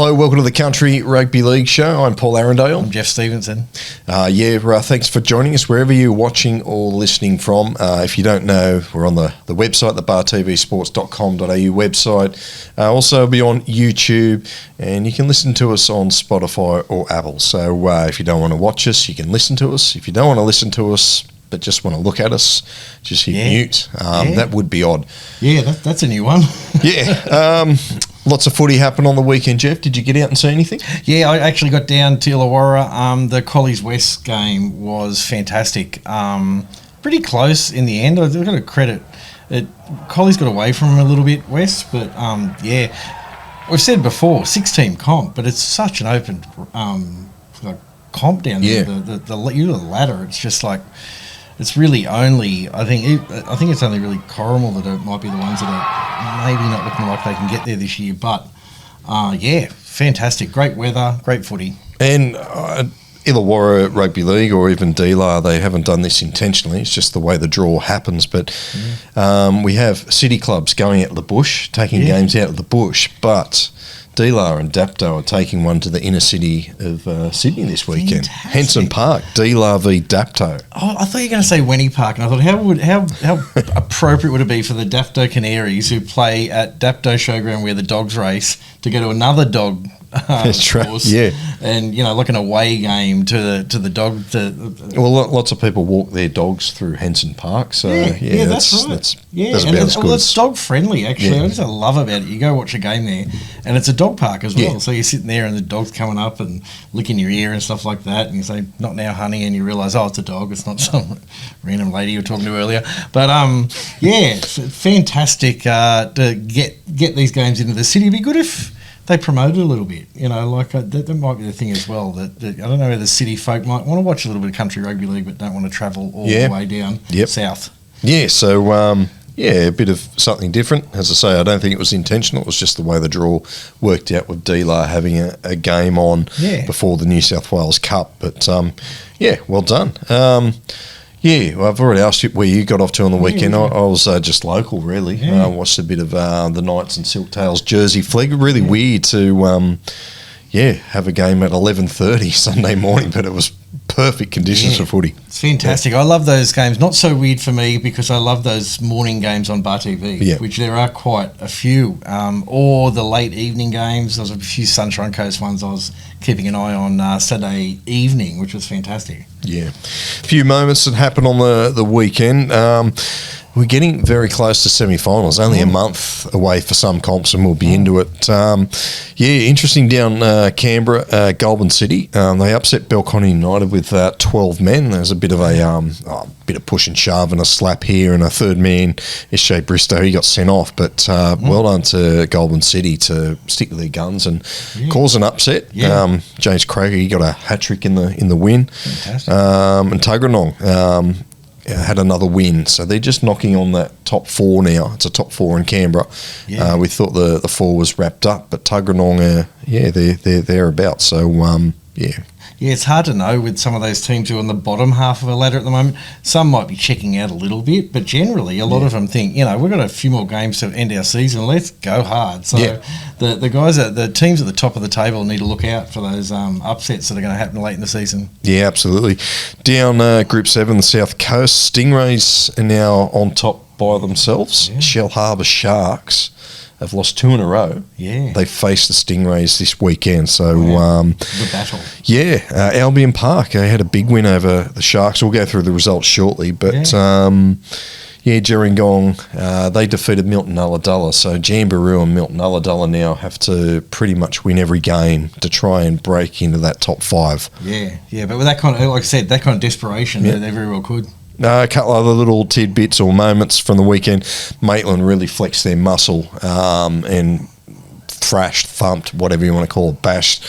Hello, welcome to the Country Rugby League Show. I'm Paul Arandale. I'm Geoff Stevenson. Thanks for joining us wherever you're watching or listening from. If you don't know, we're on the website, the BarTVSports.com.au website. Also, be on YouTube, and you can listen to us on Spotify or Apple. So if you don't want to watch us, you can listen to us. If you don't want to listen to us, but just want to look at us, just hit mute. That would be odd. Yeah, that's a new one. Lots of footy happened on the weekend, Geoff. Did you get out and see anything? Yeah, I actually got down to Illawarra. The Collies West game was fantastic. Pretty close in the end. I've got to credit it. Collies got away from them a little bit, West, but we've said before, 6-team comp, but it's such an open comp down there. The ladder, it's just like, it's really only, I think it's only really Corrimal that might be the ones that are maybe not looking like they can get there this year. But, fantastic. Great weather, great footy. And Illawarra Rugby League or even DLAR, they haven't done this intentionally. It's just the way the draw happens. But we have city clubs going out of the bush, taking games out of the bush. But DLAR and Dapto are taking one to the inner city of Sydney this weekend. Fantastic. Henson Park, DLAR v Dapto. Oh, I thought you were going to say Wenny Park, and I thought how appropriate would it be for the Dapto Canaries who play at Dapto Showground where the dogs race to go to another dog That's right. course, and like an away game to the dog. Well, lots of people walk their dogs through Henson Park, so that's right. That's about as good. It's dog friendly actually. That's what I love about it. You go watch a game there, and it's a dog park as well. So you're sitting there, and the dog's coming up and licking your ear and stuff like that, and you say, "Not now, honey," and you realise, oh, it's a dog. It's not some random lady you were talking to earlier. But it's fantastic to get these games into the city. It'd be good if they promote it a little bit, that might be the thing as well. That I don't know whether the city folk might want to watch a little bit of country rugby league, but don't want to travel all the way down south. Yeah, so a bit of something different. As I say, I don't think it was intentional. It was just the way the draw worked out with DLAR having a game on before the New South Wales Cup. But well done. I've already asked you where you got off to on the weekend. I was just local, really. I watched a bit of the Knights and Silktails Jersey Flag. Really weird to, have a game at 11:30 Sunday morning, but it was perfect conditions for footy. It's fantastic. I love those games. Not so weird for me because I love those morning games on BarTV, which there are quite a few. Or the late evening games. There was a few Sunshine Coast ones I was keeping an eye on Saturday evening, which was fantastic. Yeah. A few moments that happened on the weekend. We're getting very close to semi-finals, only a month away for some comps, and we'll be into it. Interesting down Canberra, Goulburn City. They upset Belconnen United with 12 men. There's a bit of a push and shove and a slap here, and a third man, S.J. Bristow, he got sent off. But well done to Goulburn City to stick to their guns and cause an upset. James Craig, he got a hat-trick in the win. Fantastic. And Tuggeranong had another win, so they're just knocking on that top four now. It's a top four in Canberra. We thought the four was wrapped up, but Tuggeranong, they're thereabouts. So it's hard to know with some of those teams who are on the bottom half of a ladder at the moment. Some might be checking out a little bit, but generally a lot of them think, we've got a few more games to end our season. Let's go hard. So the guys, the teams at the top of the table need to look out for those upsets that are going to happen late in the season. Yeah, absolutely. Down Group 7, the South Coast, Stingrays are now on top by themselves. Shell Harbour Sharks have lost 2 in a row. They faced the Stingrays this weekend. So the battle. Albion Park, they had a big win over the Sharks. We'll go through the results shortly. But Gerringong, they defeated Milton Ulladulla. So Jamboree and Milton Ulladulla now have to pretty much win every game to try and break into that top 5. But with that kind of, like I said, that kind of desperation, they very well could. A couple other little tidbits or moments from the weekend. Maitland really flexed their muscle and thrashed, thumped, whatever you want to call it, bashed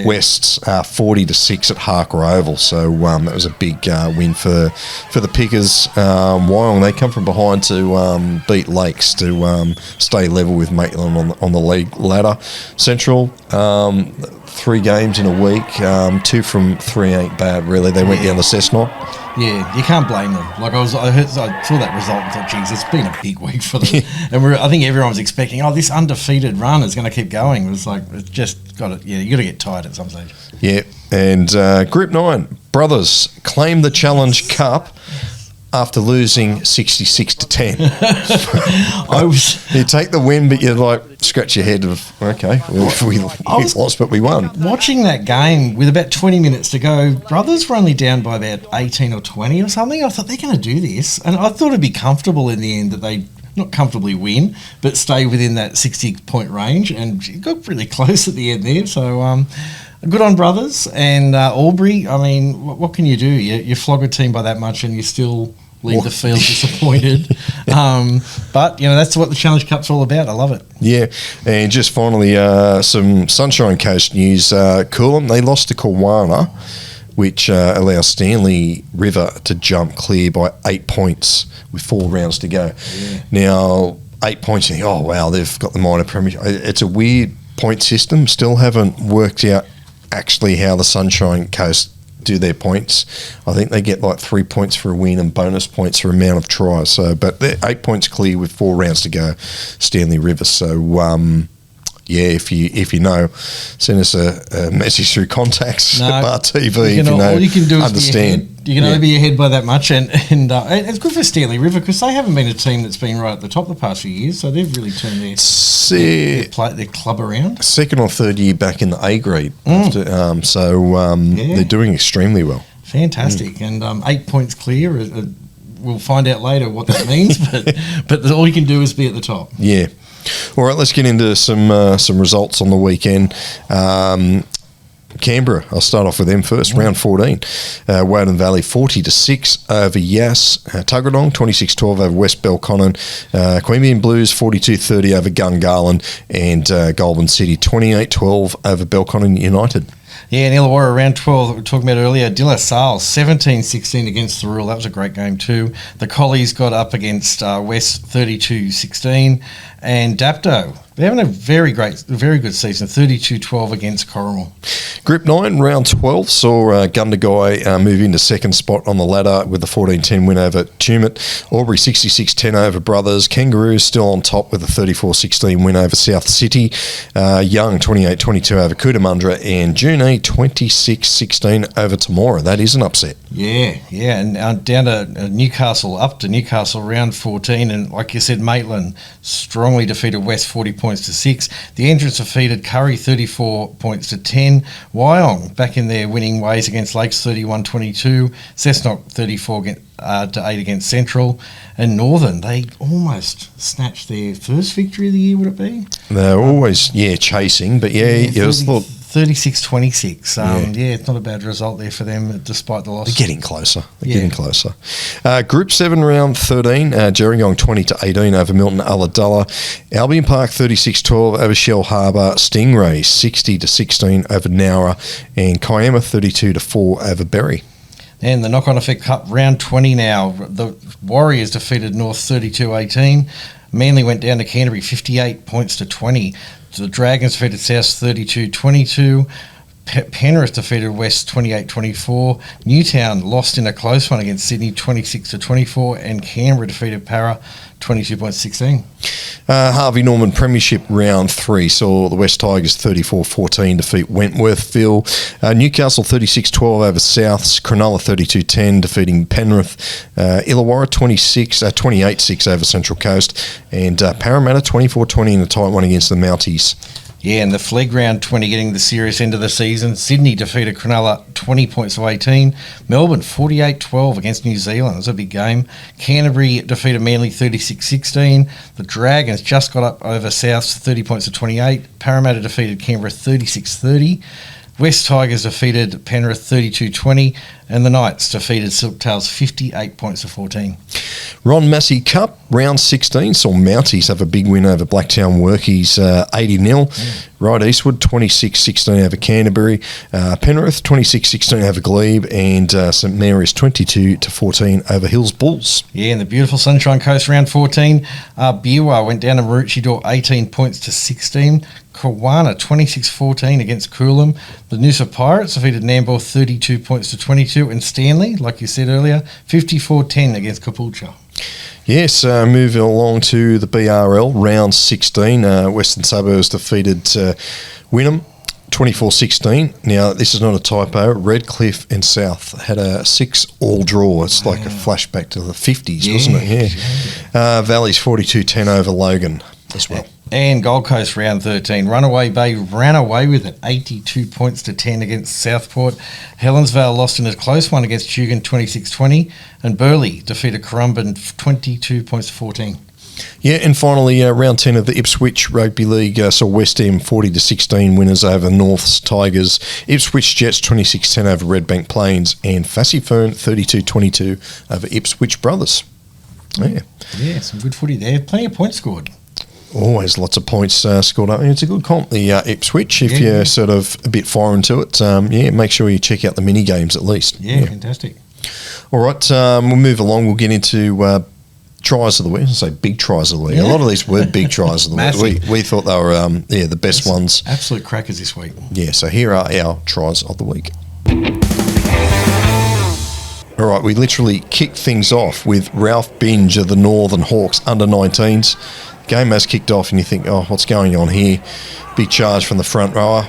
Wests 40-6 at Harker Oval. So that was a big win for the Pickers. Wyong, they come from behind to beat Lakes to stay level with Maitland on the league ladder. Central, 3 games in a week, 2 from 3 ain't bad really. They went down to Cessnock. Yeah, you can't blame them. Like I saw that result and thought, geez, it's been a big week for them. And I think everyone was expecting, this undefeated run is going to keep going. It was like, it's just got to, you got to get tired at some stage. Yeah, and Group 9, Brothers claim the Challenge Cup after losing 66 to 10. You take the win, but you're like, scratch your head of, okay, we lost, but we won. Watching that game with about 20 minutes to go, Brothers were only down by about 18 or 20 or something. I thought, they're going to do this. And I thought it'd be comfortable in the end that they not comfortably win, but stay within that 60-point range. And it got really close at the end there. So, good on Brothers. And Albury, I mean, what can you do? You flog a team by that much and you still leave the field disappointed. But, that's what the Challenge Cup's all about. I love it. Yeah. And just finally, some Sunshine Coast news. Coolum, they lost to Kawana, which allows Stanley River to jump clear by 8 points with 4 rounds to go. Yeah. Now, 8 points, you think, oh, wow, they've got the minor premiership. It's a weird point system. Still haven't worked out actually how the Sunshine Coast do their points. I think they get like 3 points for a win and bonus points for amount of tries. So, but they're 8 points clear with 4 rounds to go, Stanley River. So, if you know, send us a message through contacts at BarTV if you know. All you can do is understand. You can only be ahead by that much, and it's good for Stanley River because they haven't been a team that's been right at the top the past few years, so they've really turned their club around. Second or third year back in the A grade, they're doing extremely well. Fantastic, and 8 points clear. We'll find out later what that means, but all you can do is be at the top. Yeah. All right, let's get into some results on the weekend. Canberra, I'll start off with them first. Round 14, Woden Valley 40-6 over Yass. Tuggeranong 26-12 over West Belconnen. Queanbeyan Blues 42-30 over Gungahlin, and Goulburn City 28-12 over Belconnen United. Yeah, and Illawarra round 12 that we were talking about earlier, De La Salle 17-16 against the Rule. That was a great game too. The Collies got up against West 32-16, and Dapto, they're having a very good season, 32-12 against Corrimal. Group 9, round 12, saw Gundagai move into second spot on the ladder with a 14-10 win over Tumut. Albury 66-10 over Brothers. Kangaroos still on top with a 34-16 win over South City. Young 28-22 over Cootamundra, and Junee 26-16 over Temora. That is an upset. Yeah, and down to Newcastle, up to Newcastle, round 14, and like you said, Maitland strongly defeated West 40 points to 6. The Entrance defeated Curry 34 points to 10. Wyong back in their winning ways against Lakes 31-22. Cessnock 34 to 8 against Central. And Northern, they almost snatched their first victory of the year, would it be? They're always, chasing, but it was 36-26. It's not a bad result there for them, despite the loss. They're getting closer. Group 7, round 13, Gerringong 20-18 over Milton Ulladulla. Albion Park 36-12 over Shell Harbour. Stingray 60-16 over Nowra, and Kiama 32-4 over Berry. And the knock-on effect cup, round 20 now. The Warriors defeated North 32-18. Manly went down to Canterbury 58 points to 20. The Dragons defeated South 32-22. Penrith defeated West 28-24. Newtown lost in a close one against Sydney 26-24. And Canberra defeated Para 22-16. Harvey Norman Premiership round 3 saw the West Tigers 34-14 defeat Wentworthville. Newcastle 36-12 over Souths. Cronulla 32-10 defeating Penrith. Illawarra 28-6 over Central Coast, and Parramatta 24-20 in a tight one against the Mounties. Yeah, and the Flegg round 20 getting the serious end of the season. Sydney defeated Cronulla 20 points to 18. Melbourne 48-12 against New Zealand. It was a big game. Canterbury defeated Manly 36-16. The Dragons just got up over Souths 30 points to 28. Parramatta defeated Canberra 36-30. West Tigers defeated Penrith 32-20, and the Knights defeated Silktails 58 points to 14. Ron Massey Cup, round 16, saw Mounties have a big win over Blacktown Workies 80-0. Right Eastwood 26-16 over Canterbury. Penrith 26-16 over Glebe, and St Mary's 22-14 over Hills Bulls. Yeah, in the beautiful Sunshine Coast round 14, Biwa went down to Maroochydore 18 points to 16. Kawana 26-14 against Coolum. The Noosa Pirates defeated Nambour 32 points to 22. And Stanley, like you said earlier, 54-10 against Kapulcha. Yes, moving along to the BRL, round 16. Western Suburbs defeated Wynnum 24-16. Now, this is not a typo. Redcliffe and South had a 6-all draw. It's like a flashback to the 50s, wasn't it? Yeah. Valleys 42-10 over Logan as well. And Gold Coast round 13. Runaway Bay ran away with it, 82 points to 10 against Southport. Helensvale lost in a close one against Tugun 26-20. And Burleigh defeated Currumbin 22 points to 14. Yeah, and finally, round 10 of the Ipswich Rugby League saw West Ham 40-16 winners over North's Tigers. Ipswich Jets 26-10 over Redbank Plains. And Fassy Fern 32-22 over Ipswich Brothers. Yeah, some good footy there. Plenty of points scored. Always lots of points scored up. It's a good comp, the Ipswich, if you're sort of a bit foreign to it. Make sure you check out the mini games at least. Yeah, fantastic. All right, we'll move along. We'll get into tries of the week. I say big tries of the week. A lot of these were big tries of the week. We thought they were the best ones. Absolute crackers this week. Yeah, so here are our tries of the week. All right, we literally kicked things off with Ralph Binge of the Northern Hawks under-19s. Game has kicked off and you think, oh, what's going on here? Big charge from the front rower.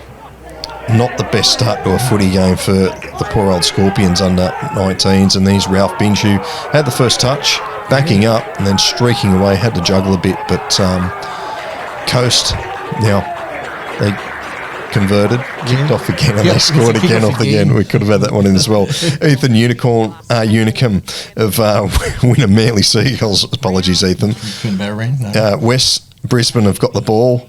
Not the best start to a footy game for the poor old Scorpions under-19s. And there's Ralph Binge, who had the first touch, backing up and then streaking away, had to juggle a bit. But Coast, now, they converted, kicked off again, and they scored again off again. We could have had that one in as well. Ethan Unicum of Winner Manly Seagulls. Apologies, Ethan. West Brisbane have got the ball.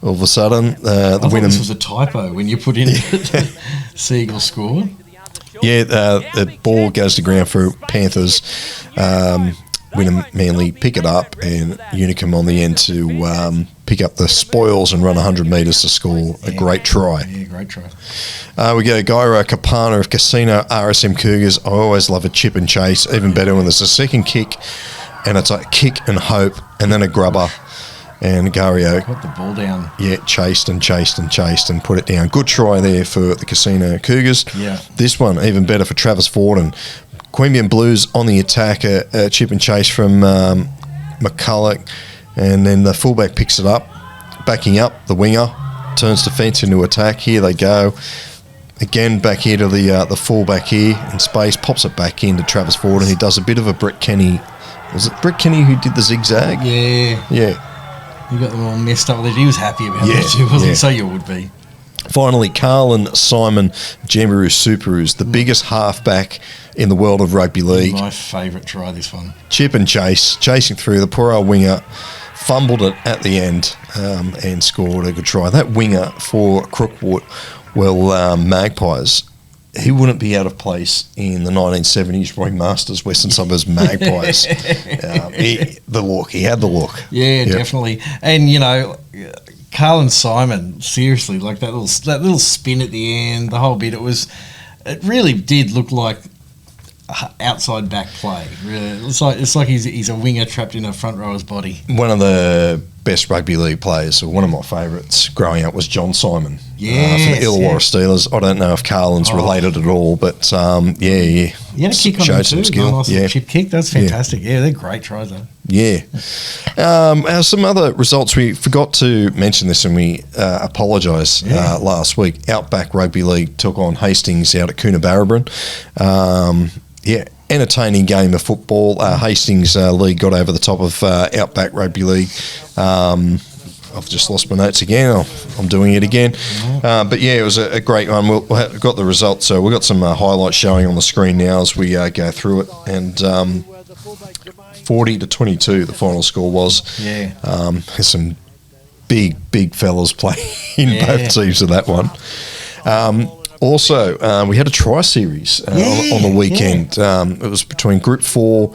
All of a sudden, I thought this was a typo when you put in Seagull scored. Yeah, the ball goes to ground for Panthers. Winner Manly pick it up, and Unicum on the end to pick up the spoils and run 100 metres to score a great try. Yeah, great try. We go Gyro Kapana of Casino RSM Cougars. I always love a chip and chase, even better when there's a second kick, and it's like kick and hope, and then a grubber. And Gario put the ball down. Yeah, chased and put it down. Good try there for the Casino Cougars. Yeah. This one, even better for Travis Ford and Queanbeyan Blues on the attack, a chip and chase from McCulloch, and then the fullback picks it up, backing up the winger, turns defence into attack. Here they go. Again, back here to the fullback here in space, pops it back into Travis Ford, and he does a bit of a Brett Kenny. Was it Brett Kenny who did the zigzag? Yeah. Yeah. You got them all messed up with it. He was happy about that too, wasn't he? So you would be. Finally, Carlin Simon Jamboree Superus, the biggest halfback in the world of rugby league. My favourite try, this one. Chip and chase, chasing through. The poor old winger fumbled it at the end and scored a good try. That winger for Crookwood, Magpies, he wouldn't be out of place in the 1970s Roy Masters Western Suburbs Magpies. He had the look. Yeah, definitely. And, you know, Carlin Simon, seriously, like that little spin at the end, the whole bit, it really did look like outside back play. Really, it's like he's a winger trapped in a front rower's body. One of the best rugby league players, or one of my favourites growing up, was John Simon. For the Illawarra Steelers. I don't know if Carlin's related at all, but He had a kick on him too. Skill. Nice chip kick. That's fantastic. Yeah, they're great tries though. Yeah. Some other results, we forgot to mention this, and we apologise last week. Outback Rugby League took on Hastings out at Coonabarabran. Entertaining game of football. Hastings League got over the top of Outback Rugby League. I've just lost my notes again. I'm doing it again. But yeah, it was a great one. We've got the results. So we've got some highlights showing on the screen now as we go through it. And 40-22 the final score was. Yeah. There's some big fellas playing in both teams of that one. Also, we had a tri-series on the weekend. It was between Group 4,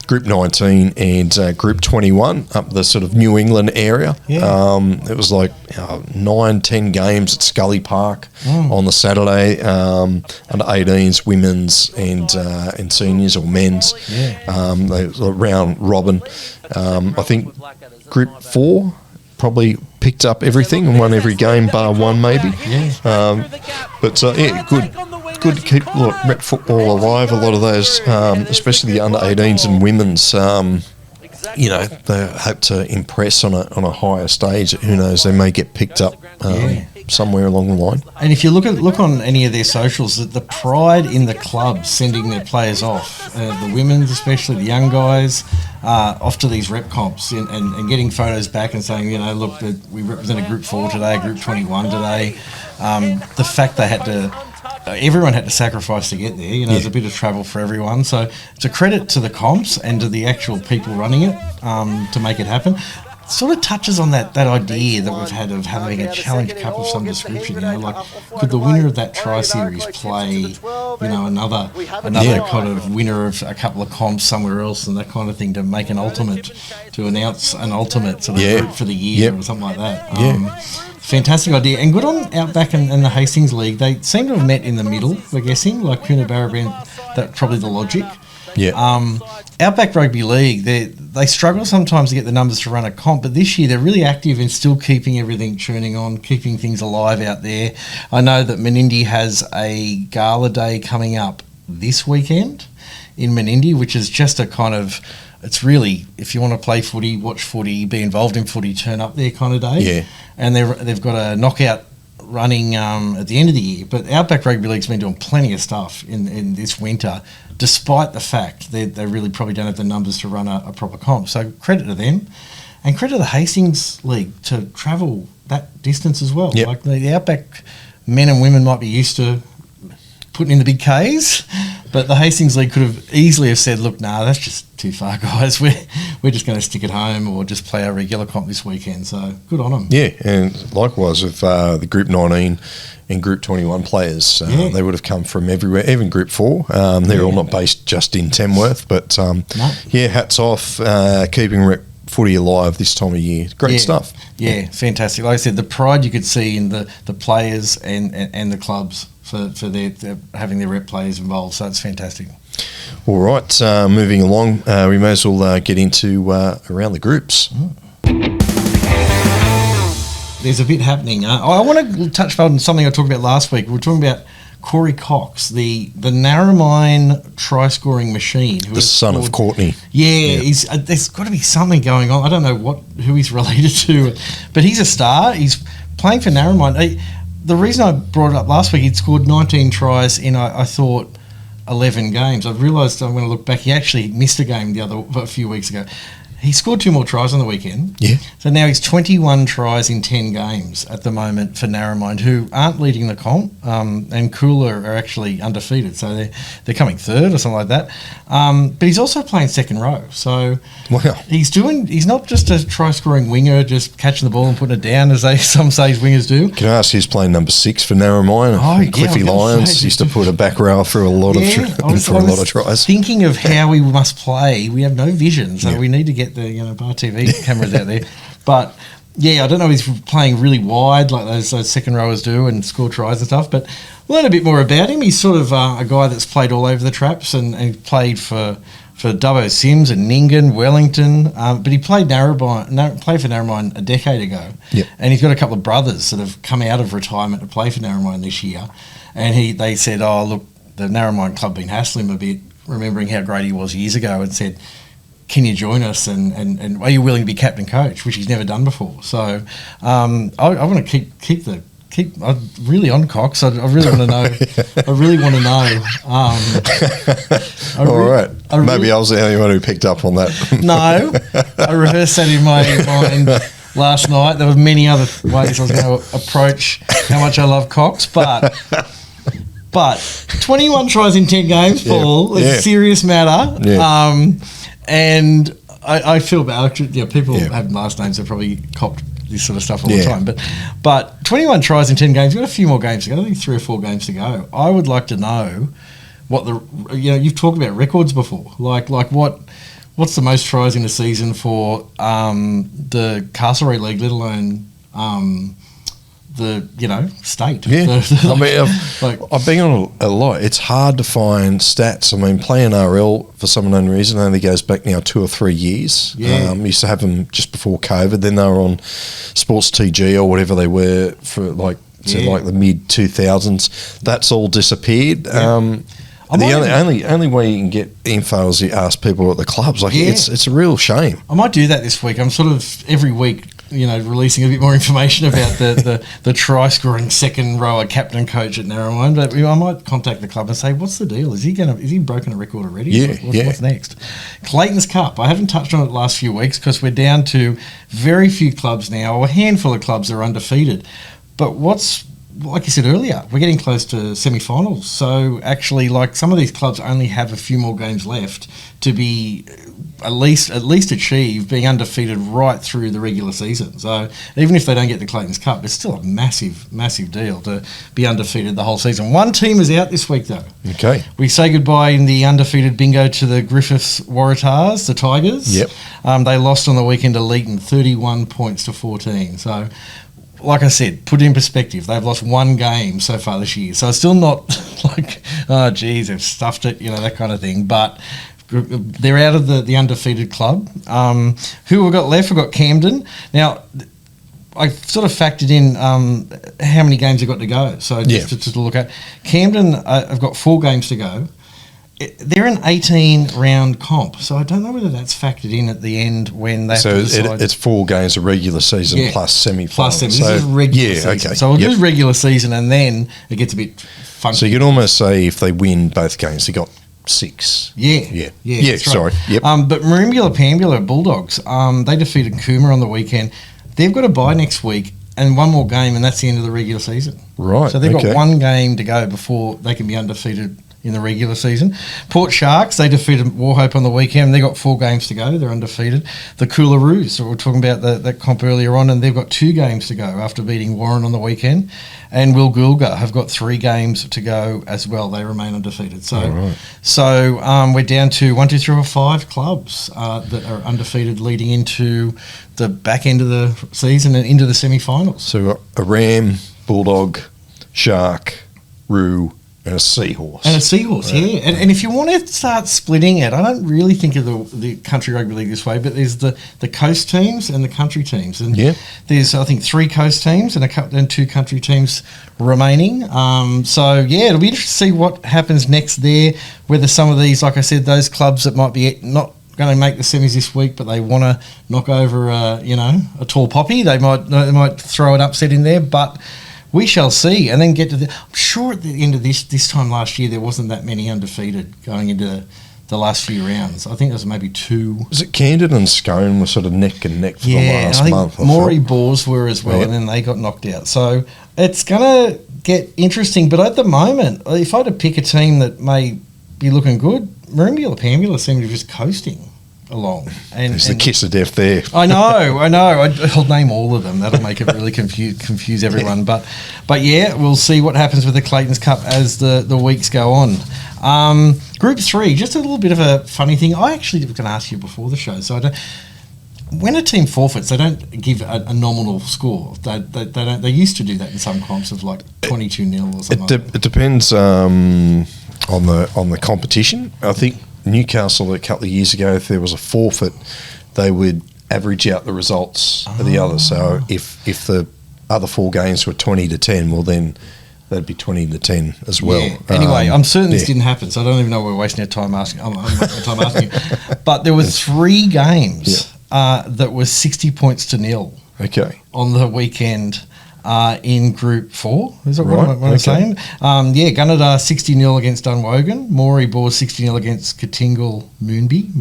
Group 19 and Group 21 up the sort of New England area. It was like 9-10 games at Scully Park on the Saturday, under 18s, women's and seniors or men's. They was a round robin. I think Group 4 probably picked up everything and won every game bar one maybe. Yeah. Good to keep rep football alive. A lot of those, especially the under 18s and women's, they hope to impress on a higher stage. Who knows? They may get picked up somewhere along the line. And if you look on any of their socials, the pride in the club sending their players off, the women's especially, the young guys, off to these rep comps and getting photos back and saying, look, we represented Group 4 today, Group 21 today. The fact they had to... everyone had to sacrifice to get there. There's a bit of travel for everyone. So it's a credit to the comps and to the actual people running it to make it happen. It sort of touches on that idea that we've had of having a challenge cup of some description. Could the winner of that tri-series play, another kind of winner of a couple of comps somewhere else and that kind of thing to make an ultimate, to announce an ultimate sort of group for the year or something like that. Fantastic idea, and good on Outback and the Hastings League. They seem to have met in the middle, we're guessing, like Coonabarabran, that's probably the logic. Outback Rugby League, they struggle sometimes to get the numbers to run a comp, but this year they're really active in still keeping everything churning on, keeping things alive out there. I know that Menindee has a gala day coming up this weekend in Menindee, which is just a kind of... It's really, if you want to play footy, watch footy, be involved in footy, turn up there kind of day. Yeah. And they've got a knockout running at the end of the year. But Outback Rugby League's been doing plenty of stuff in this winter, despite the fact they really probably don't have the numbers to run a proper comp. So credit to them. And credit to the Hastings League to travel that distance as well. Yep. Like the Outback men and women might be used to putting in the big Ks, but the Hastings League could have easily have said, look, that's just too far, guys. We're just going to stick at home or just play our regular comp this weekend. So good on them. Yeah, and likewise with the Group 19 and Group 21 players. They would have come from everywhere, even Group 4. They're all not based just in Tamworth, but hats off, keeping rep footy alive this time of year. Great stuff. Yeah, fantastic. Like I said, the pride you could see in the players and the clubs for their having their rep players involved. So it's fantastic. All right, moving along, we may as well get into around the groups. There's a bit happening. I want to touch on something I talked about last week. We were talking about Corey Cox, the Narromine try-scoring machine. The son of Courtney. Yeah. There's got to be something going on. I don't know who he's related to, but he's a star. He's playing for Narromine. The reason I brought it up last week, he'd scored 19 tries in, I thought, 11 games. I realised I'm going to look back. He actually missed a game a few weeks ago. He scored 2 more tries on the weekend. Yeah. So now he's 21 tries in 10 games at the moment for Narromine, who aren't leading the comp, and Cooler are actually undefeated. So they're coming third or something like that. But he's also playing second row. So he's not just a try-scoring winger, just catching the ball and putting it down, as some say wingers do. Can I ask, he's playing number 6 for Narromine? Cliffy Lyons used to put a back row through a lot of tries. Thinking of how we must play, we have no vision, so we need to get the BarTV cameras out there. But I don't know if he's playing really wide like those second rowers do and score tries and stuff, but learn a bit more about him. He's sort of a guy that's played all over the traps and played for Dubbo Sims and Ningen, Wellington, but he played for Narromine a decade ago. Yep. And he's got a couple of brothers that have come out of retirement to play for Narromine this year, and they said, oh look, the Narromine club been hassling him a bit, remembering how great he was years ago, and said, can you join us and are you willing to be captain coach, which he's never done before. So I want to keep I'm really on Cox. I really want to know. I really want to know. All right. Maybe I was the only one who picked up on that. No, I rehearsed that in my mind last night. There were many other ways I was going to approach how much I love Cox, but 21 tries in 10 games, Paul, is a serious matter. Yeah. And I feel bad. People have last names that probably copped this sort of stuff all the time. But 21 tries in 10 games. We've got a few more games to go. I think 3 or 4 games to go. I would like to know what you've talked about records before. Like what's the most tries in a season for the Castlereagh League, let alone state. Yeah, I've been on a lot. It's hard to find stats. I mean, playing RL for some unknown reason only goes back now 2 or 3 years. Yeah. Used to have them just before COVID. Then they were on Sports TG or whatever they were for like the mid 2000s. That's all disappeared. Yeah. The only way you can get info is you ask people at the clubs. It's a real shame. I might do that this week. I'm sort of every week, releasing a bit more information about the try scoring second rower captain coach at Narrowine. But I might contact the club and say, what's the deal? Is he broken a record already? Yeah, What's next? Clayton's Cup. I haven't touched on it the last few weeks because we're down to very few clubs now, or a handful of clubs that are undefeated. But like you said earlier, we're getting close to semi-finals. So actually, like some of these clubs only have a few more games left to be at least achieve being undefeated right through the regular season. So even if they don't get the Clayton's Cup, it's still a massive, massive deal to be undefeated the whole season. One team is out this week, though. Okay. We say goodbye in the undefeated bingo to the Griffiths Waratahs, the Tigers. Yep. They lost on the weekend to Leeton, 31 points to 14. So, like I said, put it in perspective, they've lost one game so far this year. So it's still not like, oh, geez, they've stuffed it, that kind of thing. But they're out of the undefeated club. Who we've got left? We've got Camden. Now, I sort of factored in how many games they've got to go. So just to look at, Camden have got 4 games to go. They're an 18-round comp, so I don't know whether that's factored in at the end when they have to decide. It's 4 games of regular season plus semi-finals. This is regular season. Okay. So we'll do regular season, and then it gets a bit funky. So you can almost say if they win both games, they got 6. Yeah. Sorry. Yep. But Merimbula Pambula Bulldogs, they defeated Cooma on the weekend. They've got a bye next week and one more game, and that's the end of the regular season. Right. So they've got one game to go before they can be undefeated in the regular season. Port Sharks, they defeated Warhope on the weekend. They've got 4 games to go. They're undefeated. The Coolaroos, so we were talking about that comp earlier on, and they've got 2 games to go after beating Warren on the weekend. And Wilgoolga have got 3 games to go as well. They remain undefeated. So, we're down to 1, 2, 3, or 5 clubs that are undefeated leading into the back end of the season and into the semi-finals. So a Ram, Bulldog, Shark, Roo, and a Seahorse. Yeah. And if you want to start splitting it, I don't really think of the country rugby league this way, but there's the coast teams and the country teams. And there's, I think, 3 coast teams and 2 country teams remaining. It'll be interesting to see what happens next there, whether some of these, like I said, those clubs that might be not going to make the semis this week, but they want to knock over, a tall poppy, they might throw an upset in there, but we shall see, and then get to I'm sure at the end of this time last year there wasn't that many undefeated going into the last few rounds. I think there was maybe 2. Was it Camden and Scone were sort of neck and neck for the last month? Yeah, I think Moree Boars were as well, and then they got knocked out. So it's going to get interesting, but at the moment, if I had to pick a team that may be looking good, Merimbula Pambula seem to be just coasting along. And there's the kiss of death there. I know. I'll name all of them. That'll make it really confuse everyone. But we'll see what happens with the Clayton's Cup as the weeks go on. Group 3, just a little bit of a funny thing. I actually was going to ask you before the show. So when a team forfeits, they don't give a nominal score. They don't. They used to do that in some comps of like 22-0 or something. It depends on the competition. I think Newcastle a couple of years ago, if there was a forfeit, they would average out the results of the others. So if the other 4 games were 20-10, well then that'd be 20-10 as well. Yeah. Anyway, I'm certain this didn't happen, so I don't even know we're wasting our time asking. I'm wasting time asking. But there were 3 games that were 60 points to 0. Okay. On the weekend. In Group 4, is that what I'm saying? Gunnedah 60-0 against Dunwogan, Moree Boars 60-0 against Katingal Moonby,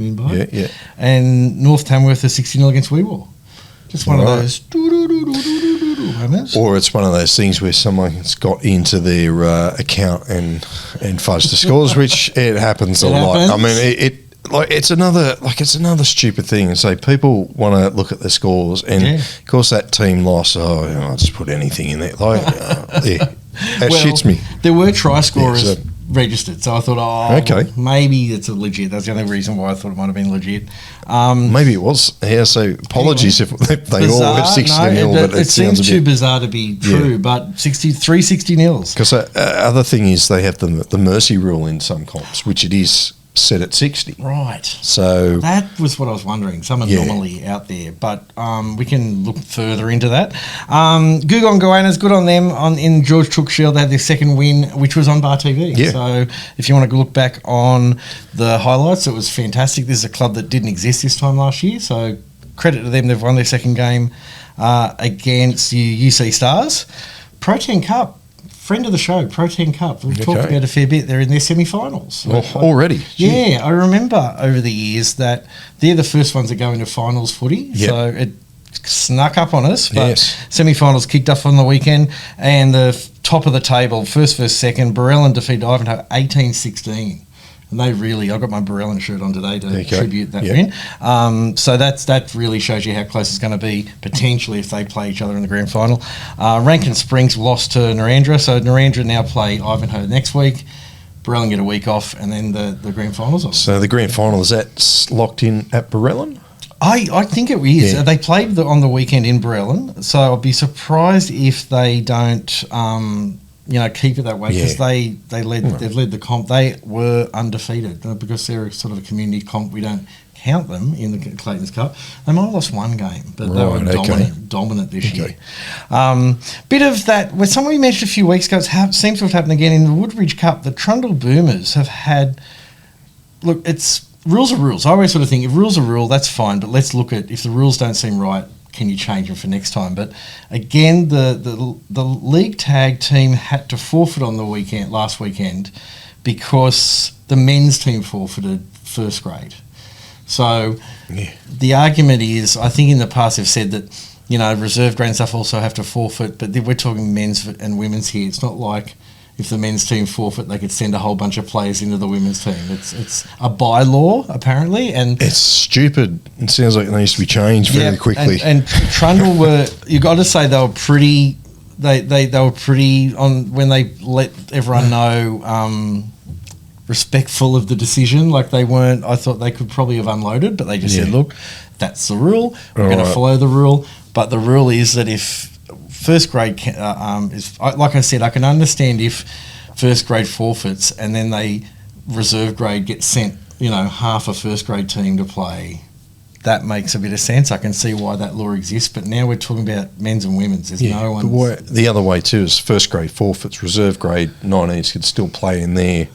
and North Tamworth 60-0 against Weewar. Just one of those moments. Or it's one of those things where someone's got into their account and fudged the scores, which it happens a lot. I mean, it's another stupid thing, and so people want to look at the scores, and of course that team lost. I'll just put anything in there. It shits me. There were try scorers registered. So I thought, Okay. maybe it's a legit. That's the only reason why I thought it might have been legit. Maybe it was. Yeah, so apologies if they all have 60 nil, no, but it seems too bizarre to be true. But 60 nils. Because other thing is they have the mercy rule in some comps, which it is set at 60. Right. So that was what I was wondering. Some anomaly out there, but we can look further into that. Gugong Goannas, good on them. In George Took Shield, they had their second win, which was on BarTV. Yeah. So if you want to look back on the highlights, it was fantastic. This is a club that didn't exist this time last year, so credit to them. They've won their second game against the UC Stars. Proten Cup. Friend of the show, Proten Cup. We've talked about it a fair bit. They're in their semi-finals. Already? Yeah, I remember over the years that they're the first ones that go into finals footy. Yep. So it snuck up on us. But semi-finals kicked off on the weekend. And the top of the table, first, second, Barellan defeated Ivanhoe 18-16. And they really, I got my Barellan shirt on today to tribute that win. So that really shows you how close it's going to be potentially if they play each other in the grand final. Rankin Springs lost to Narrandera, so Narrandera now play Ivanhoe next week. Barellan get a week off, and then the grand finals on. So the grand final, is that locked in at Barellan? I think it is. Yeah. They played on the weekend in Barellan, so I'll be surprised if they don't keep it that way, because they've led the comp. They were undefeated because they're sort of a community comp. We don't count them in the Clayton's Cup. They might have lost one game, but they were dominant this year. Bit of that, where someone we mentioned a few weeks ago, it seems to have happened again in the Woodbridge Cup. The Trundle Boomers have had, it's rules are rules. I always sort of think if rules are rule, that's fine, but let's look at if the rules don't seem right, can you change them for next time? But again, the league tag team had to forfeit on the last weekend because the men's team forfeited first grade. So the argument is, I think in the past they've said that, reserve grade and stuff also have to forfeit, but we're talking men's and women's here. It's not like if the men's team forfeit, they could send a whole bunch of players into the women's team. It's a bylaw, apparently. And it's stupid. It sounds like it needs to be changed very quickly. And Trundle you got to say they were pretty, they were pretty, on when they let everyone know, respectful of the decision. Like they weren't, I thought they could probably have unloaded, but they just said, look, that's the rule. We're going to follow the rule. But the rule is that if first grade is, like I said, I can understand if first grade forfeits and then they reserve grade gets sent, half a first grade team to play. That makes a bit of sense. I can see why that law exists. But now we're talking about men's and women's. There's no one. The other way too is first grade forfeits, reserve grade 19s could still play in their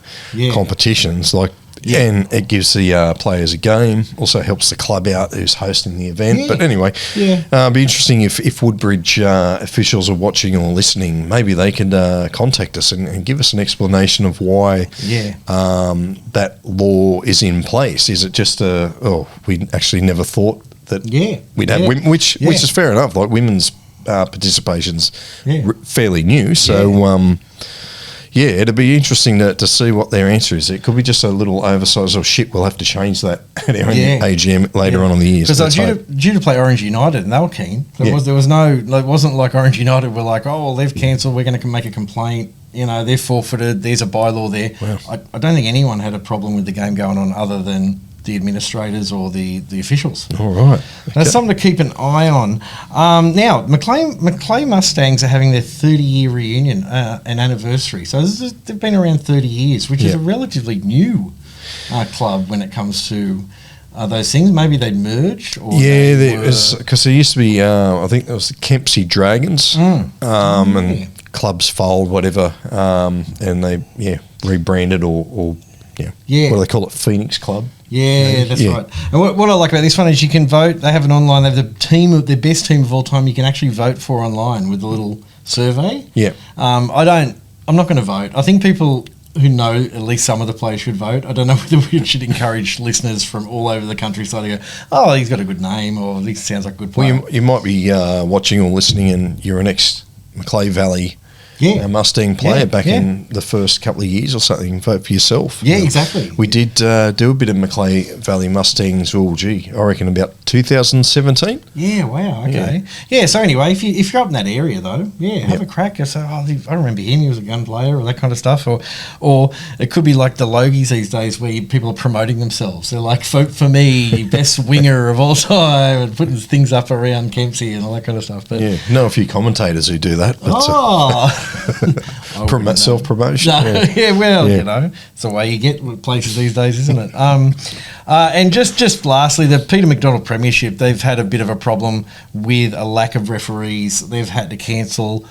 competitions. And it gives the players a game. Also helps the club out who's hosting the event. Yeah. But anyway, it'd be interesting if Woodbridge officials are watching or listening. Maybe they could contact us and give us an explanation of why that law is in place. Is it just we actually never thought that we'd have women, which is fair enough. Like women's participation's fairly new, so. It'd be interesting to see what their answer is. It could be just a little oversized we'll have to change that at our AGM later on in the year. Because I was due to play Orange United and they were keen. There was no, it wasn't like Orange United were like, they've cancelled, we're going to make a complaint. They're forfeited, there's a bylaw there. Wow. I don't think anyone had a problem with the game going on other than the administrators or the officials. All right. Okay. That's something to keep an eye on. Now, Macleay Mustangs are having their 30-year reunion and anniversary. So they've been around 30 years, which is a relatively new club when it comes to those things. Maybe they'd merged. Because there used to be, I think there was the Kempsey Dragons, and clubs fold, whatever, and they rebranded or what do they call it? Phoenix Club. Yeah, that's right. And what I like about this one is you can vote. They have an online. They have their best team of all time. You can actually vote for online with a little survey. Yeah. I'm not going to vote. I think people who know at least some of the players should vote. I don't know whether we should encourage listeners from all over the countryside to go, he's got a good name, or this sounds like a good player. Well, you might be watching or listening, and you're an ex-Macleay Valley Mustang player back in the first couple of years or something. Vote for yourself. Yeah, exactly. We did do a bit of Macleay Valley Mustangs, I reckon about 2017. Yeah, wow, okay. Yeah, so anyway, if you're up in that area, though, have a crack. I remember him, he was a gun player or that kind of stuff. Or it could be like the Logies these days where people are promoting themselves. They're like, for me, best winger of all time, and putting things up around Kempsey and all that kind of stuff. But know a few commentators who do that. But, self-promotion. No, it's the way you get places these days, isn't it? And just lastly, the Peter McDonald Premiership, they've had a bit of a problem with a lack of referees. They've had to cancel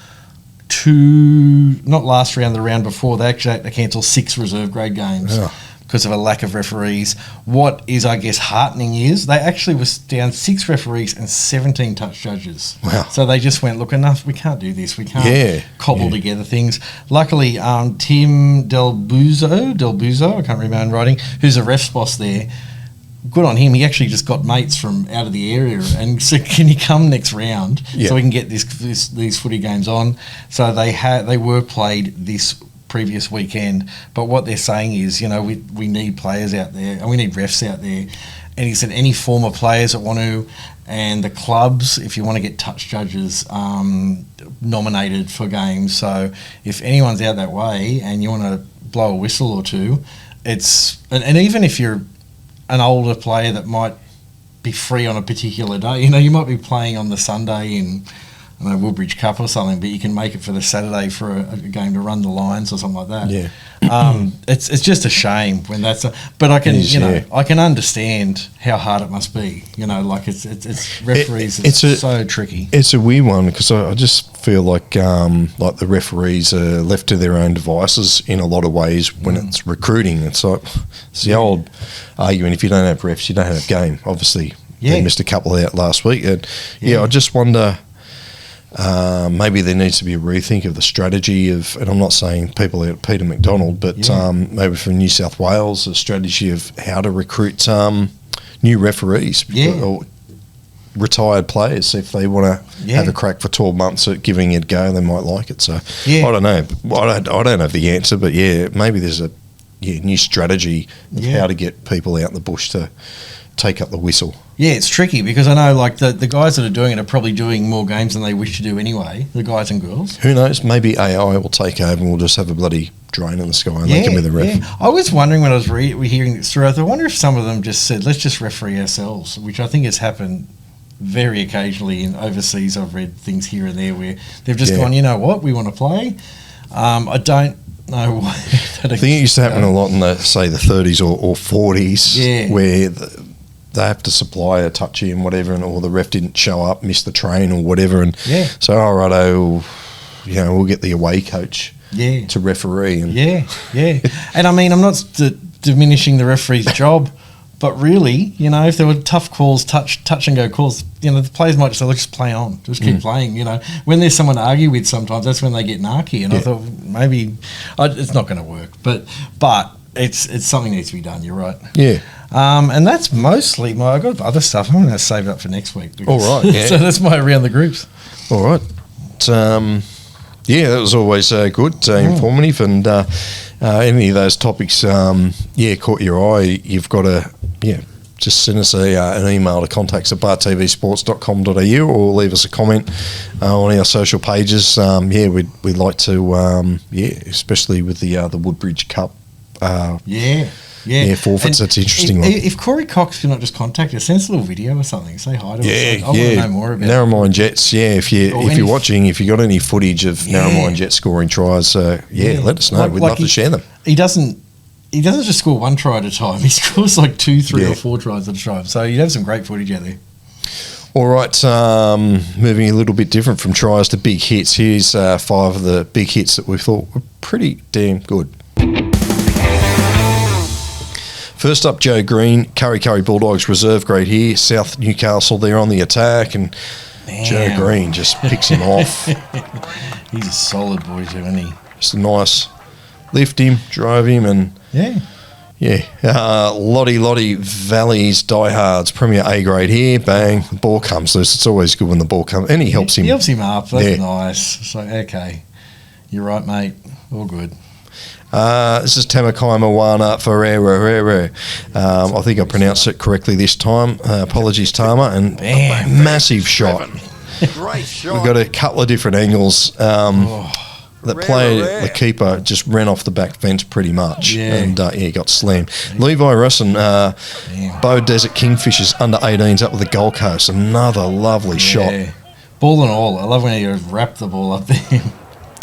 not last round, the round before, they actually had to cancel 6 reserve grade games. Because of a lack of referees. What is, I guess, heartening is they actually was down 6 referees and 17 touch judges. Wow. So they just went, look, enough, we can't do this. We can't cobble together things. Luckily, Tim Del Buzo, I can't remember my own writing, who's a refs boss there, good on him. He actually just got mates from out of the area and said, can you come next round so we can get these footy games on? So they were played this previous weekend, but what they're saying is, we need players out there and we need refs out there. And he said any former players that want to, and the clubs, if you want to get touch judges nominated for games. So if anyone's out that way and you want to blow a whistle or two, and even if you're an older player that might be free on a particular day, you might be playing on the Sunday in Woodbridge Cup or something, but you can make it for the Saturday for a game to run the lines or something like that. Yeah. It's just a shame when but I can I can understand how hard it must be. It's referees. It's so tricky. It's a weird one because I just feel like the referees are left to their own devices in a lot of ways when it's recruiting. It's like it's the old argument: if you don't have refs, you don't have game. Obviously, they missed a couple out last week, and I just wonder. Maybe there needs to be a rethink of the strategy and I'm not saying people at Peter McDonald, but maybe from New South Wales, a strategy of how to recruit new referees or retired players. If they want to have a crack for 12 months at giving it a go, they might like it. So I don't know. I don't have the answer, but maybe there's a new strategy of how to get people out in the bush to take up the whistle. Yeah, it's tricky because I know the guys that are doing it are probably doing more games than they wish to do anyway, the guys and girls. Who knows? Maybe AI will take over and we'll just have a bloody drone in the sky and they can be the ref. Yeah. I was wondering when I was hearing this through, I wonder if some of them just said, let's just referee ourselves, which I think has happened very occasionally in overseas. I've read things here and there where they've just gone, you know what, we want to play. I don't know why. I think it used to happen a lot in the 30s or 40s where they have to supply a touchy and whatever, or the ref didn't show up, missed the train or whatever, and so we'll get the away coach to referee. And and I mean, I'm not diminishing the referee's job, but really, if there were tough calls, touch and go calls, the players might just say, let's just play on, just keep playing. When there's someone to argue with, sometimes that's when they get narky, and I thought maybe it's not going to work, but it's something that needs to be done. You're right. Yeah. And that's mostly I've got other stuff. I'm going to save it up for next week. All right. Yeah. So that's my around the groups. All right. That was always good, informative, and any of those topics, caught your eye. You've got to, just send us an email to contacts@bartvsports.com.au or leave us a comment on our social pages. We'd like to, especially with the Woodbridge Cup. Forfeits. That's an interesting one. If Corey Cox could not just contact us, send us a little video or something. Say hi to us. I want to know more about Narromine Jets. If you're watching, if you got any footage of Narromine Jets scoring tries, let us know. We'd love to share them. He doesn't just score one try at a time. He scores like 2, 3, or 4 tries at a time. So you'd have some great footage out there. All right, moving a little bit different from tries to big hits. Here's 5 of the big hits that we thought were pretty damn good. First up, Joe Green, Curry Bulldogs reserve grade here. South Newcastle, they're on the attack, and Joe Green just picks him off. He's a solid boy too, isn't he? Just a nice lift him, drive him, and Lottie Valley's diehards, Premier A grade here. Bang, the ball comes loose. It's always good when the ball comes, and he helps him. He helps him up. That's nice. So okay, you're right, mate. All good. This is Tamakai Moana Ferreira. I think I pronounced it correctly this time. Apologies, Tama. And massive shot. Great shot. We've got a couple of different angles. The keeper just ran off the back fence pretty much. And got slammed. Levi Russin, Bow Desert Kingfishers under 18s up with the Gold Coast. Another lovely shot. Ball and all. I love when you wrap the ball up there.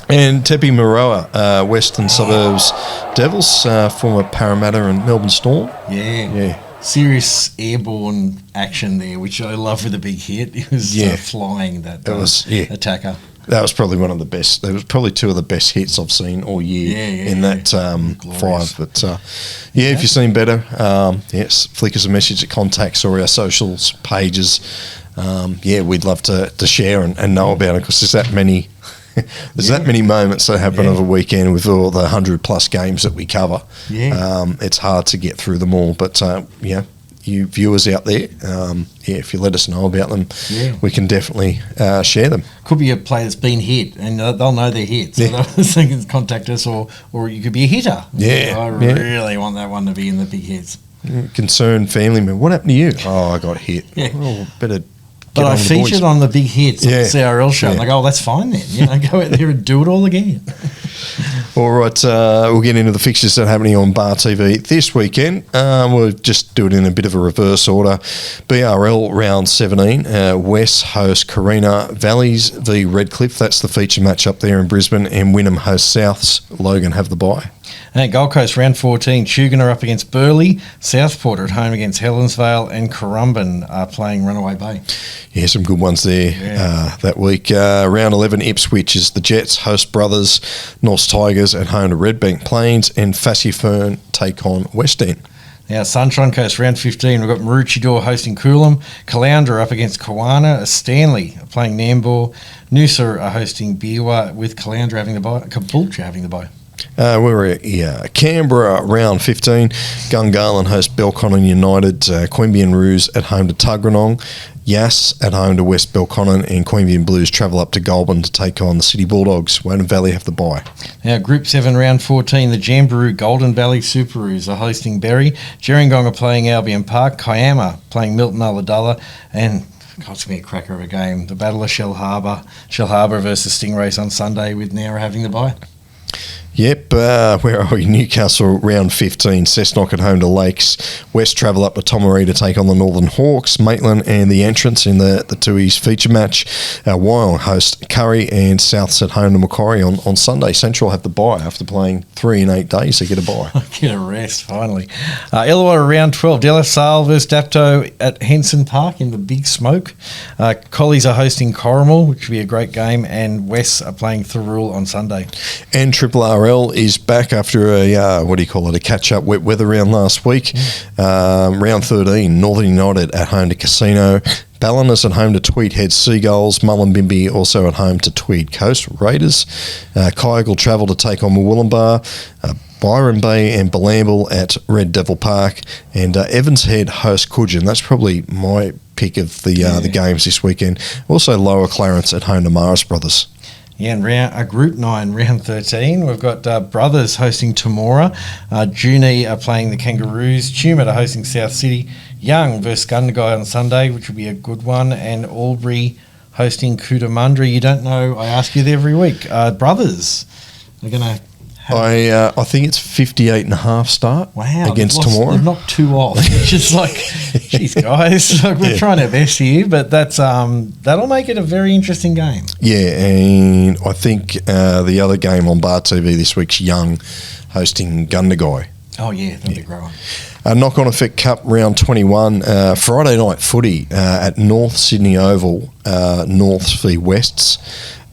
And Tepi Maroa, Western Suburbs Devils, former Parramatta and Melbourne Storm. Yeah. Serious airborne action there, which I love with a big hit. It was flying, that attacker. That was probably one of the best. There was probably two of the best hits I've seen all year in that five. But if you've seen better, flick us a message at contacts or our socials pages. We'd love to share and know about it, because there's that many. That many moments that happen over a weekend with all the 100+ games that we cover. It's hard to get through them all, but you viewers out there, if you let us know about them, we can definitely share them. Could be a player that's been hit, and they'll know they're hit, so they can contact us, or you could be a hitter. I really want that one to be in the big hits. Concerned family member, what happened to you? Oh, I got hit. Better. But I featured on the big hits on the CRL show. And they go, that's fine then. Go out there and do it all again. All right, we'll get into the fixtures that are happening on BarTV this weekend. We'll just do it in a bit of a reverse order. BRL round 17, West host Carina Valleys v Redcliffe. That's the feature match up there in Brisbane. And Wynnum host Souths. Logan have the bye. And Gold Coast round 14, Tugun are up against Burleigh, Southport are at home against Helensvale, and Currumbin are playing Runaway Bay. Yeah, some good ones there that week. Round 11, Ipswich is the Jets, host Brothers, North Tigers at home to Redbank Plains, and Fassifern take on West End. Now, Sunshine Coast, round 15, we've got Maroochydore hosting Coolum, Caloundra up against Kawana, Stanley are playing Nambour, Noosa are hosting Biwa, with Caloundra having the bye, Caboolture having the bye. We're at Canberra round 15. Gungahlin host Belconnen United. Queanbeyan Roos at home to Tuggeranong. Yass at home to West Belconnen, and Queanbeyan Blues travel up to Goulburn to take on the City Bulldogs. Wodonga Valley have the bye. Now, Group 7 round 14, the Jamberoo Golden Valley Superoos are hosting Berry. Gerringong are playing Albion Park. Kiama playing Milton Ulladulla, and it's going to be a cracker of a game. The Battle of Shell Harbour versus Stingrays on Sunday, with Nowra having the bye. Yep, where are we? Newcastle round 15, Cessnock at home to Lakes. West travel up to Tomaree to take on the Northern Hawks. Maitland and the entrance in the Tooheys feature match. Wyong host Curry, and Souths at home to Macquarie on Sunday. Central have the bye after playing 3 in 8 days. They get a bye. Get a rest, finally. Illawarra round 12, De La Salle versus Dapto at Henson Park in the Big Smoke. Collies are hosting Corrimal, which will be a great game, and Wests are playing Thurul on Sunday. And Triple RL is back after a catch-up wet weather round last week. Round 13, Northern United at home to Casino. Ballinas at home to Tweed Head Seagulls. Mullumbimby also at home to Tweed Coast Raiders. Kyogle travel to take on Murwillumbah. Byron Bay and Ballamble at Red Devil Park. And Evans Head host Coogin. That's probably my pick of the games this weekend. Also Lower Clarence at home to Maris Brothers. Yeah, and Group 9, round 13, we've got Brothers hosting Temora. Junee are playing the Kangaroos. Tumut are hosting South City. Young versus Gundagai on Sunday, which will be a good one. And Albury hosting Cootamundra. You don't know, I ask you every week. Brothers are going to... I think it's 58.5 start against Temora. They've knocked 2 off. It's just like, geez, guys, we're trying our best here, but that's that'll make it a very interesting game. Yeah, and I think the other game on BarTV this week's Young hosting Gundagai. Oh, yeah, that'll be a great one. Knock-on effect Cup round 21, Friday night footy at North Sydney Oval, Norths v Wests.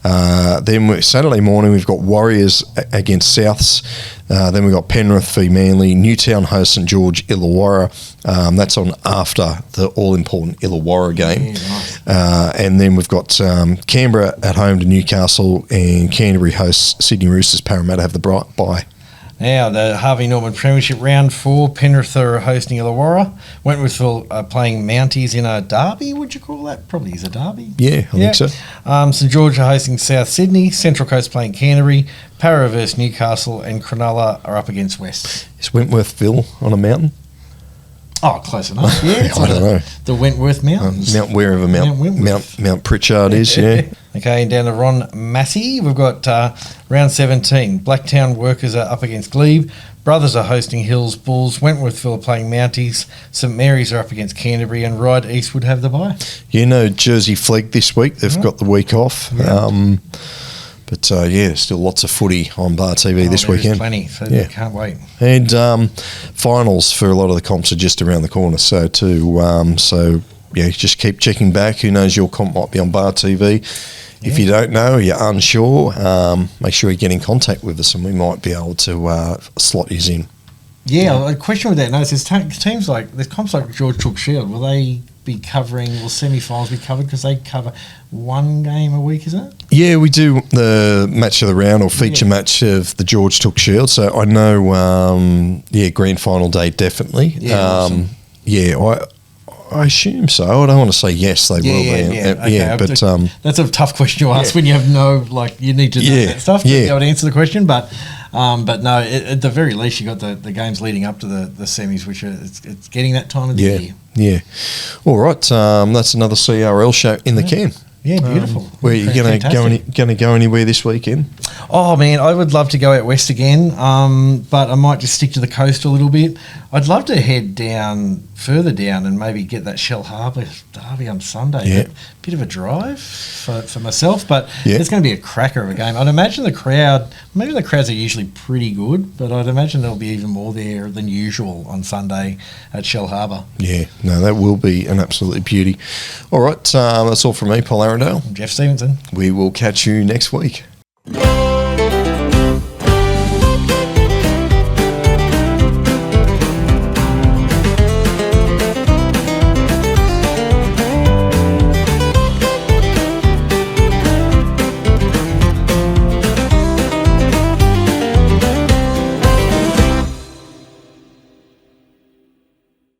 Then Saturday morning we've got Warriors against Souths. Then we've got Penrith v Manly, Newtown host St George Illawarra. That's on after the all-important Illawarra game. Yeah, nice. And then we've got Canberra at home to Newcastle, and Canterbury hosts Sydney Roosters. Parramatta have the bye. Now, the Harvey Norman Premiership Round 4, Penrith are hosting Illawarra. Wentworthville are playing Mounties in a derby, would you call that? Probably is a derby. Yeah, I think so. St George are hosting South Sydney. Central Coast playing Canterbury. Para versus Newcastle. And Cronulla are up against West. Is Wentworthville on a mountain? Oh, close enough. Yeah, I don't know. The Wentworth Mountains. Mount wherever Mount Pritchard is, yeah. Okay, and down to Ron Massey, we've got round 17. Blacktown Workers are up against Glebe. Brothers are hosting Hills Bulls. Wentworthville are playing Mounties. St Mary's are up against Canterbury, and Ryde Eastwood have the bye. Jersey Flegg this week. They've got the week off. Yeah. Still lots of footy on BarTV this weekend. Plenty, so can't wait. And finals for a lot of the comps are just around the corner, so just keep checking back. Who knows, your comp might be on BarTV. If you don't know, you're unsure, make sure you get in contact with us and we might be able to slot you in. Yeah, a question with that. No, it says teams like, there's comps like George Took Shield, will they be covering, will semi-finals be covered because they cover one game a week, isn't it? Yeah, we do the match of the round or feature match of the George Took Shield. So I know, grand final day definitely. Yeah, awesome. I assume so. I don't want to say yes, they will be. Okay. But that's a tough question to ask when you have you need to know that stuff to be able to answer the question. But no, at the very least, you got the games leading up to the semis, which it's getting that time of the year. Yeah. All right. That's another CRL show in the can. Yeah, beautiful. Where are you going to go anywhere this weekend? Oh, man, I would love to go out west again, but I might just stick to the coast a little bit. I'd love to head further down and maybe get that Shell Harbour derby on Sunday. Yeah. Bit of a drive for myself, but it's going to be a cracker of a game. I'd imagine the crowds are usually pretty good, but I'd imagine there'll be even more there than usual on Sunday at Shell Harbour. Yeah, no, that will be an absolute beauty. All right, that's all from me, Paul Arandale. Geoff Stevenson. We will catch you next week.